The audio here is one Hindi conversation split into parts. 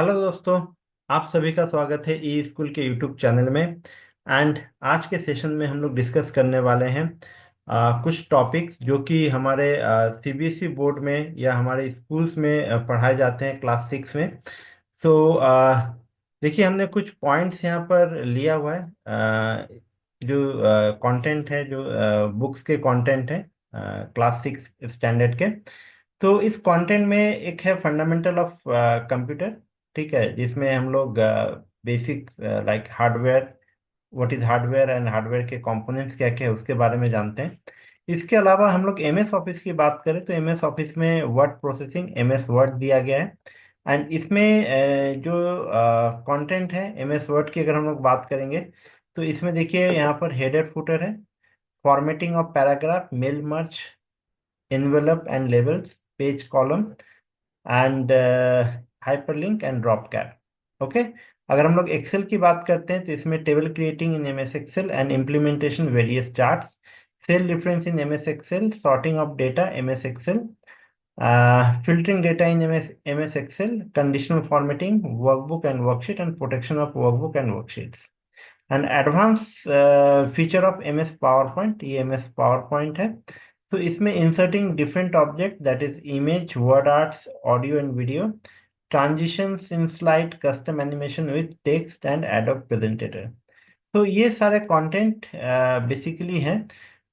हेलो दोस्तों। आप सभी का स्वागत है ई स्कूल के यूट्यूब चैनल में। एंड आज के सेशन में हम लोग डिस्कस करने वाले हैं कुछ टॉपिक्स जो कि हमारे सीबीएसई बोर्ड में या हमारे स्कूल्स में पढ़ाए जाते हैं क्लास 6 में। सो देखिए, हमने कुछ पॉइंट्स यहाँ पर लिया हुआ है। जो कंटेंट है, जो बुक्स के कंटेंट है क्लास 6 स्टैंडर्ड के। तो इस कंटेंट में एक है फंडामेंटल ऑफ कंप्यूटर। ठीक है, जिसमें हम लोग basic like hardware, what is hardware and hardware के कंपोनेंट्स क्या क्या है उसके बारे में जानते हैं। इसके अलावा हम लोग एमएस ऑफिस की बात करें तो एमएस ऑफिस में वर्ड प्रोसेसिंग, एमएस वर्ड दिया गया है। एंड इसमें जो कंटेंट है एमएस वर्ड की, अगर हम लोग बात करेंगे तो इसमें देखिए यहाँ पर हेडर फुटर है, formatting of paragraph, mail merge, envelope and labels, page column and hyperlink and drop cap। Okay. अगर हम लोग एक्सेल की बात करते हैं तो इसमें table creating in MS Excel and implementation various charts, cell reference in MS Excel, sorting of data MS Excel, filtering data in MS Excel, conditional formatting, workbook and worksheet, and protection of workbook and worksheets। And advance feature of M S PowerPoint, ये एम एस पावर पॉइंट है। तो इसमें inserting different object that is image, word arts, audio and video, transitions in slide, custom animation with text and Adobe presenter. तो ये सारे कंटेंट बेसिकली हैं।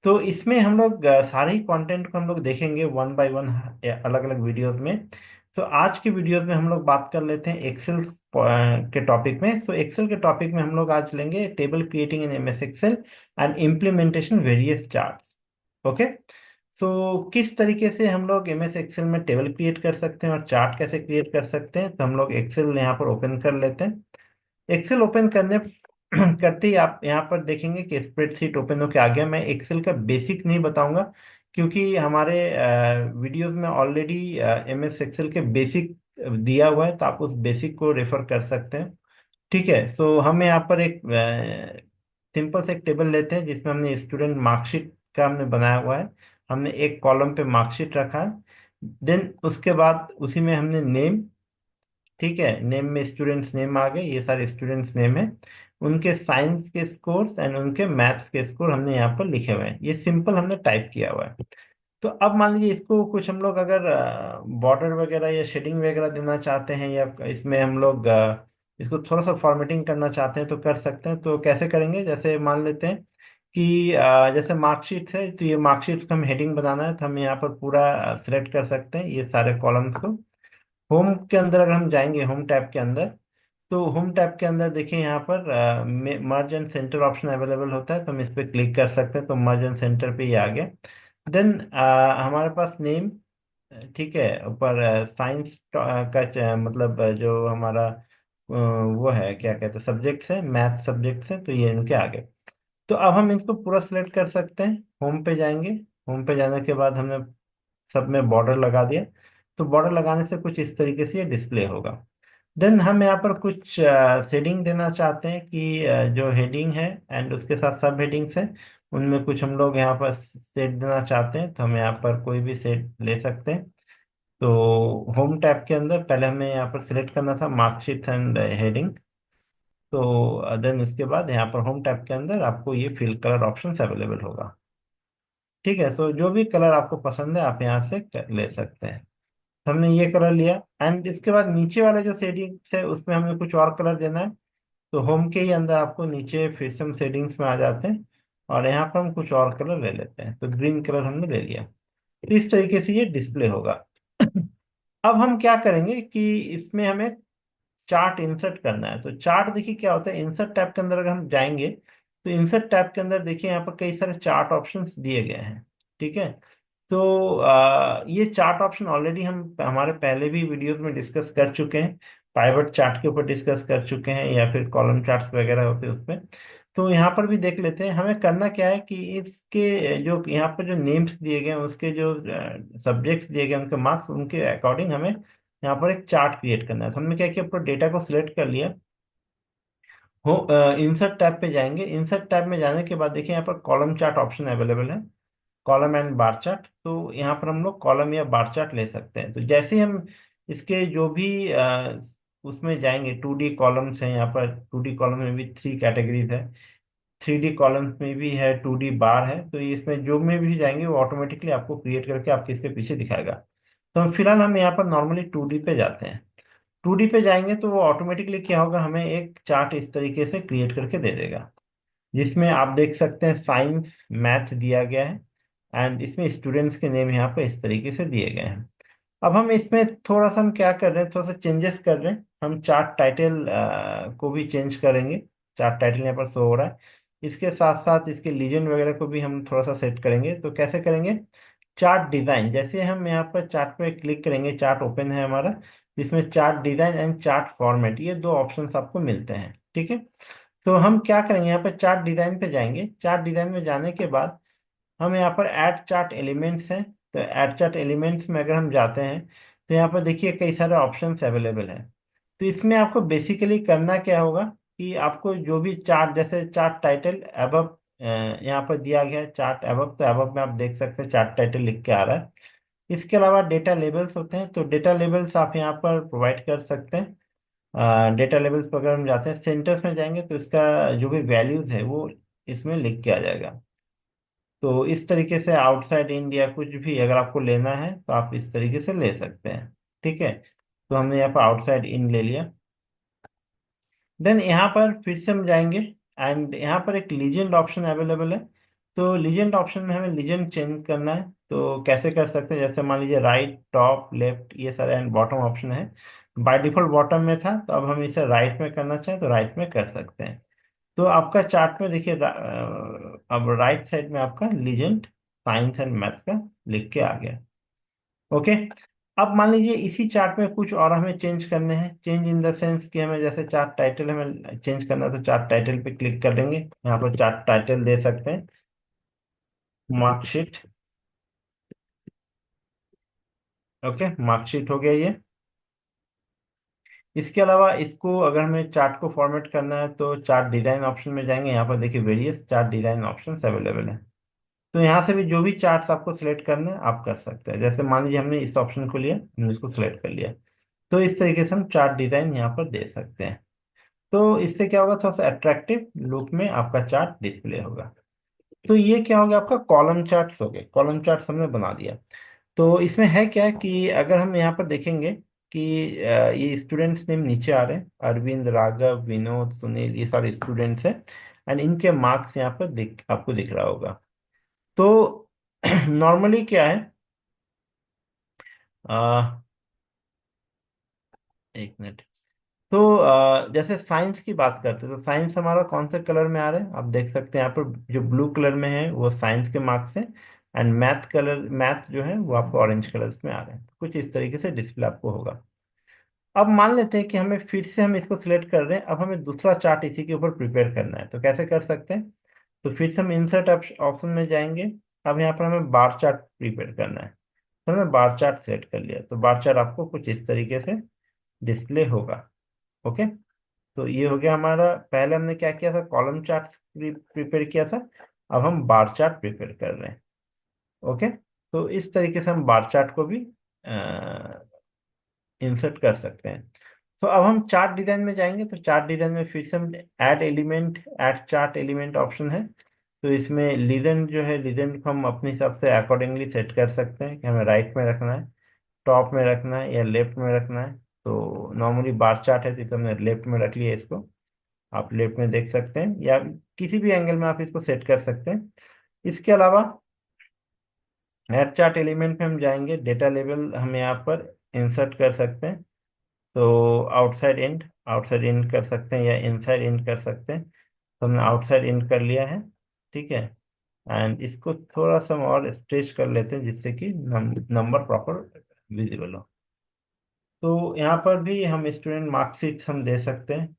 तो इसमें हम लोग सारे ही कंटेंट को हम लोग देखेंगे वन बाय वन, अलग अलग वीडियोस में। तो आज की वीडियोस में हम लोग बात कर लेते हैं एक्सेल के टॉपिक में। सो एक्सेल के टॉपिक में हम लोग आज लेंगे table creating in MS Excel and implementation various charts. Okay. तो किस तरीके से हम लोग एमएस एक्सेल में टेबल क्रिएट कर सकते हैं और चार्ट कैसे क्रिएट कर सकते हैं, तो हम लोग एक्सेल यहाँ पर ओपन कर लेते हैं। एक्सेल ओपन करने करते ही आप यहाँ पर देखेंगे कि स्प्रेडशीट ओपन होके आ गया। मैं एक्सेल का बेसिक नहीं बताऊंगा क्योंकि हमारे वीडियोस में ऑलरेडी एमएस एक्सेल के बेसिक दिया हुआ है, तो आप उस बेसिक को रेफर कर सकते हैं। ठीक है। सो हम यहाँ पर एक सिंपल से एक टेबल लेते हैं जिसमें हमने स्टूडेंट मार्कशीट का हमने बनाया हुआ है। हमने एक कॉलम पे मार्कशीट रखा है। देन उसके बाद उसी में हमने नेम, ठीक है, नेम में स्टूडेंट्स नेम आ गए, ये सारे स्टूडेंट्स नेम है। उनके साइंस के स्कोर्स एंड उनके मैथ्स के स्कोर हमने यहाँ पर लिखे हुए हैं, ये सिंपल हमने टाइप किया हुआ है। तो अब मान लीजिए इसको कुछ हम लोग अगर बॉर्डर वगैरह या शेडिंग वगैरह देना चाहते हैं, या इसमें हम लोग इसको थोड़ा सा फॉर्मेटिंग करना चाहते हैं तो कर सकते हैं। तो कैसे करेंगे, जैसे मान लेते हैं कि जैसे मार्कशीट है, तो ये मार्कशीट को हम हेडिंग बनाना है तो हम यहाँ पर पूरा सिलेक्ट कर सकते हैं ये सारे कॉलम्स को। होम के अंदर अगर हम जाएंगे, होम टैब के अंदर, तो होम टैब के अंदर देखिए यहाँ पर मर्ज एंड सेंटर ऑप्शन अवेलेबल होता है, तो हम इस पर क्लिक कर सकते हैं। तो मर्ज एंड सेंटर पे ये आ गया। देन हमारे पास नेम, ठीक है, ऊपर साइंस का मतलब जो हमारा वो है, क्या कहते हैं, सब्जेक्ट्स है, मैथ सब्जेक्ट्स है, तो ये इनके आगे। तो अब हम इसको पूरा सिलेक्ट कर सकते हैं। होम पे जाएंगे, होम पे जाने के बाद हमने सब में बॉर्डर लगा दिया। तो बॉर्डर लगाने से कुछ इस तरीके से ये डिस्प्ले होगा। देन हम यहाँ पर कुछ शेडिंग देना चाहते हैं कि जो हेडिंग है एंड उसके साथ सब हेडिंग्स हैं, उनमें कुछ हम लोग यहाँ पर सेट देना चाहते हैं, तो हम यहाँ पर कोई भी सेट ले सकते हैं। तो होम टैब के अंदर पहले हमें यहाँ पर सिलेक्ट करना था मार्कशीट एंड हेडिंग। तो देन उसके बाद यहाँ पर होम टैब के अंदर आपको ये फिल कलर ऑप्शन अवेलेबल होगा। ठीक है। सो जो भी कलर आपको पसंद है आप यहाँ से ले सकते हैं। तो हमने ये कलर लिया एंड इसके बाद नीचे वाले जो सेटिंग्स है उसमें हमें कुछ और कलर देना है। तो होम के ही अंदर आपको नीचे फिर से हम सेटिंग्स में आ जाते हैं और यहाँ पर हम कुछ और कलर ले लेते हैं। तो ग्रीन कलर हमने ले लिया। तो इस तरीके से ये डिस्प्ले होगा। अब हम क्या करेंगे कि इसमें हमें चार्ट इंसर्ट करना है। तो चार्ट देखिए क्या होता है, इंसर्ट टैब के अंदर अगर हम जाएंगे तो इंसर्ट टैब के अंदर देखिए यहाँ पर कई सारे चार्ट ऑप्शंस दिए गए हैं। ठीक है। तो ये चार्ट ऑप्शन ऑलरेडी हम हमारे पहले भी वीडियोस में डिस्कस कर चुके हैं। पाइवट चार्ट के ऊपर डिस्कस कर चुके हैं, या फिर कॉलम चार्ट्स वगैरह होते हैं उसमें। तो यहाँ पर भी देख लेते हैं। हमें करना क्या है कि इसके जो यहाँ पर जो नेम्स दिए गए हैं, उसके जो सब्जेक्ट्स दिए गए हैं, उनके मार्क्स, उनके अकॉर्डिंग हमें यहाँ पर एक चार्ट क्रिएट करना है। तो हमने क्या किया, पूरा डेटा को सिलेक्ट कर लिया। हो इंसर्ट टैब पे जाएंगे। इंसर्ट टैब में जाने के बाद देखिए यहाँ पर कॉलम चार्ट ऑप्शन अवेलेबल है, कॉलम एंड बार चार्ट। तो यहाँ पर हम लोग कॉलम या बार चार्ट ले सकते हैं। तो जैसे ही हम इसके जो भी उसमें जाएंगे, 2D कॉलम्स हैं यहाँ पर। 2D कॉलम में भी 3 कैटेगरीज है। 3D कॉलम्स में भी है, 2D बार है। तो ये इसमें जो में भी जाएंगे वो ऑटोमेटिकली आपको क्रिएट करके आपके इसके पीछे दिखाएगा। तो फिलहाल हम यहाँ पर नॉर्मली 2D पे जाते हैं। 2D पे जाएंगे तो वो ऑटोमेटिकली क्या होगा, हमें एक चार्ट इस तरीके से क्रिएट करके दे देगा, जिसमें आप देख सकते हैं साइंस मैथ दिया गया है। एंड इसमें स्टूडेंट्स के नेम यहाँ पे इस तरीके से दिए गए हैं। अब हम इसमें थोड़ा सा हम क्या कर रहे हैं, थोड़ा सा चेंजेस कर रहे हैं। हम चार्ट टाइटल को भी चेंज करेंगे। चार्ट टाइटल यहाँ पर शो हो रहा है। इसके साथ साथ इसके लीजेंड वगैरह को भी हम थोड़ा सा सेट करेंगे। तो कैसे करेंगे, चार्ट डिजाइन, जैसे हम यहाँ पर चार्ट पे क्लिक करेंगे, चार्ट ओपन है हमारा, इसमें chart design and chart format, ये दो ऑप्शंस आपको मिलते हैं। ठीक है। तो हम क्या करेंगे, यहाँ पर चार्ट डिजाइन पे जाएंगे। चार्ट डिजाइन में जाने के बाद हम यहाँ पर ऐड चार्ट एलिमेंट्स हैं। तो ऐड चार्ट एलिमेंट्स में अगर हम जाते हैं तो यहाँ पर देखिए कई सारे ऑप्शंस अवेलेबल हैं। तो इसमें आपको बेसिकली करना क्या होगा कि आपको जो भी चार्ट, जैसे चार्ट टाइटल अबव यहाँ पर दिया गया है, चार्ट अबव, तो अबव में आप देख सकते हैं चार्ट टाइटल लिख के आ रहा है। इसके अलावा डेटा लेबल्स होते हैं, तो डेटा लेबल्स आप यहाँ पर प्रोवाइड कर सकते हैं। डेटा लेबल्स पर अगर हम जाते हैं, सेंटर्स में जाएंगे तो इसका जो भी वैल्यूज है वो इसमें लिख के आ जाएगा। तो इस तरीके से आउटसाइड इन या कुछ भी अगर आपको लेना है तो आप इस तरीके से ले सकते हैं। ठीक है। तो हमने यहाँ पर आउटसाइड इन ले लिया। देन यहाँ पर फिर से हम जाएंगे एंड यहाँ पर एक लीजेंड ऑप्शन अवेलेबल है। तो लीजेंड ऑप्शन में हमें लीजेंड चेंज करना है। तो कैसे कर सकते हैं, जैसे मान लीजिए राइट, टॉप, लेफ्ट, ये सारे एंड बॉटम ऑप्शन है। बाय डिफॉल्ट बॉटम में था, तो अब हम इसे राइट में करना चाहें तो राइट में कर सकते हैं। तो आपका चार्ट में देखिए अब राइट साइड में आपका लीजेंड साइंस एंड मैथ का लिख के आ गया। ओके। अब मान लीजिए इसी चार्ट में कुछ और हमें चेंज करने हैं। चेंज इन द सेंस कि हमें जैसे चार्ट टाइटल हमें चेंज करना है, तो चार्ट टाइटल पे क्लिक कर देंगे। यहाँ पर चार्ट टाइटल दे सकते हैं मार्कशीट। ओके, मार्कशीट हो गया ये। इसके अलावा इसको अगर हमें चार्ट को फॉर्मेट करना है तो चार्ट डिजाइन ऑप्शन में जाएंगे। यहाँ पर देखिए various chart design options available है। तो यहाँ से भी जो भी चार्ट्स आपको सिलेक्ट करना है आप कर सकते हैं। जैसे मान लीजिए हमने इस ऑप्शन को लिया, हमने इसको सिलेक्ट कर लिया, तो इस तरीके से हम चार्ट डिजाइन यहाँ पर दे सकते हैं। तो इससे क्या होगा, थोड़ा सा अट्रैक्टिव लुक में आपका चार्ट डिस्प्ले होगा। तो ये क्या हो गया, आपका कॉलम चार्ट्स हो गए। कॉलम चार्ट्स हमने बना दिया। तो इसमें है क्या कि अगर हम यहाँ पर देखेंगे कि ये स्टूडेंट्स नेम नीचे आ रहे हैं, अरविंद, राघव, विनोद, सुनील, ये सारे स्टूडेंट्स हैं। एंड इनके मार्क्स यहाँ पर आपको दिख रहा होगा। तो नॉर्मली क्या है, आ, एक मिनट। तो जैसे साइंस की बात करते हैं, तो साइंस हमारा कौन से कलर में आ रहा है, आप देख सकते हैं यहाँ पर जो ब्लू कलर में है वो साइंस के मार्क्स हैं। एंड मैथ जो है वो आपको ऑरेंज कलर्स में आ रहे हैं। कुछ इस तरीके से डिस्प्ले आपको होगा। अब मान लेते हैं कि हमें फिर से हम इसको सिलेक्ट कर रहे हैं, अब हमें दूसरा चार्ट इसी के ऊपर प्रिपेयर करना है। तो कैसे कर सकते हैं, तो फिर से हम इंसर्ट ऑप्शन में जाएंगे। अब यहाँ पर हमें बार चार्ट प्रिपेयर करना है। तो हमने बार चार्ट सेलेक्ट कर लिया, तो बार चार्ट आपको कुछ इस तरीके से डिस्प्ले होगा। ओके। तो ये हो गया हमारा, पहले हमने क्या किया था, कॉलम चार्ट प्रिपेयर किया था। अब हम बार चार्ट प्रिपेयर कर रहे हैं। ओके। तो इस तरीके से हम बार चार्ट को भी इंसर्ट कर सकते हैं। तो अब हम चार्ट डिजाइन में जाएंगे। तो चार्ट डिजाइन में फिर से हम ऐड चार्ट एलिमेंट ऑप्शन है। तो इसमें लीजेंड जो है, लीजेंड को हम अपने हिसाब से अकॉर्डिंगली सेट कर सकते हैं कि हमें राइट में रखना है, टॉप में रखना है या लेफ्ट में रखना है। तो नॉर्मली बार चार्ट है तो हमने लेफ्ट में रख लिया इसको। आप लेफ्ट में देख सकते हैं या किसी भी एंगल में आप इसको सेट कर सकते हैं। इसके अलावा ऐड चार्ट एलिमेंट में हम जाएंगे, डेटा लेवल हम यहाँ पर इंसर्ट कर सकते हैं। तो आउटसाइड एंड कर सकते हैं या इनसाइड एंड कर सकते हैं। तो हमने आउटसाइड एंड कर लिया है। ठीक है। एंड इसको थोड़ा सा हम और स्ट्रेच कर लेते हैं जिससे कि नंबर प्रॉपर विजिबल हो। तो यहाँ पर भी हम स्टूडेंट मार्कशीट्स हम दे सकते हैं।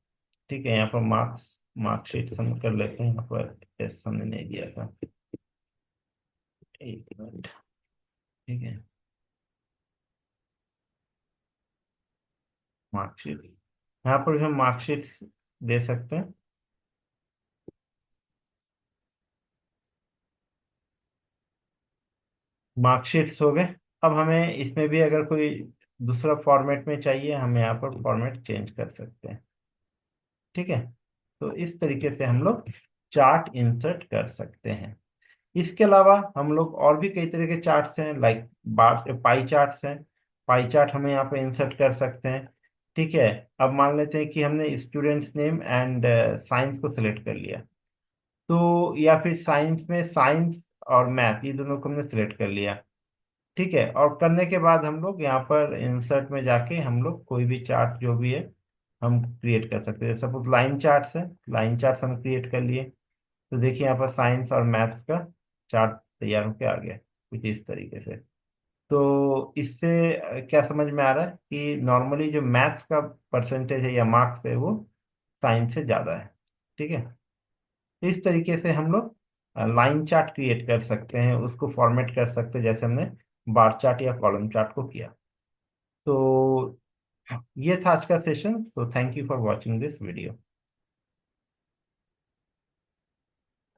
ठीक है, यहाँ पर मार्कशीट हम कर लेते हैं। यहाँ पर टेस्ट हमने नहीं दिया था, एक मिनट। ठीक है, मार्कशीट, यहाँ पर भी हम मार्कशीट्स दे सकते हैं। मार्कशीट्स हो गए। अब हमें इसमें भी अगर कोई दूसरा फॉर्मेट में चाहिए, हम यहाँ पर फॉर्मेट चेंज कर सकते हैं। ठीक है, तो इस तरीके से हम लोग चार्ट इंसर्ट कर सकते हैं। इसके अलावा हम लोग और भी कई तरह के चार्ट्स हैं, लाइक बार पाई चार्ट्स हैं। पाई चार्ट हमें यहाँ पे इंसर्ट कर सकते हैं। ठीक है, अब मान लेते हैं कि हमने स्टूडेंट्स नेम एंड साइंस को सिलेक्ट कर लिया, तो या फिर साइंस में साइंस और मैथ ये दोनों को हमने सिलेक्ट कर लिया। ठीक है, और करने के बाद हम लोग यहाँ पर इंसर्ट में जाके हम लोग कोई भी चार्ट जो भी है हम क्रिएट कर सकते हैं। सपोज लाइन चार्ट्स है, लाइन चार्ट्स हम क्रिएट कर लिए। तो देखिए यहाँ पर साइंस और मैथ्स का चार्ट तैयार होके आ गया कुछ इस तरीके से। तो इससे क्या समझ में आ रहा है कि नॉर्मली जो मैथ्स का परसेंटेज है या मार्क्स है वो साइंस से ज़्यादा है। ठीक है, तो इस तरीके से हम लोग लाइन चार्ट क्रिएट कर सकते हैं, उसको फॉर्मेट कर सकते हैं जैसे हमने बार चार्ट या कॉलम चार्ट को किया। तो ये था आज का session. So thank you for watching this video.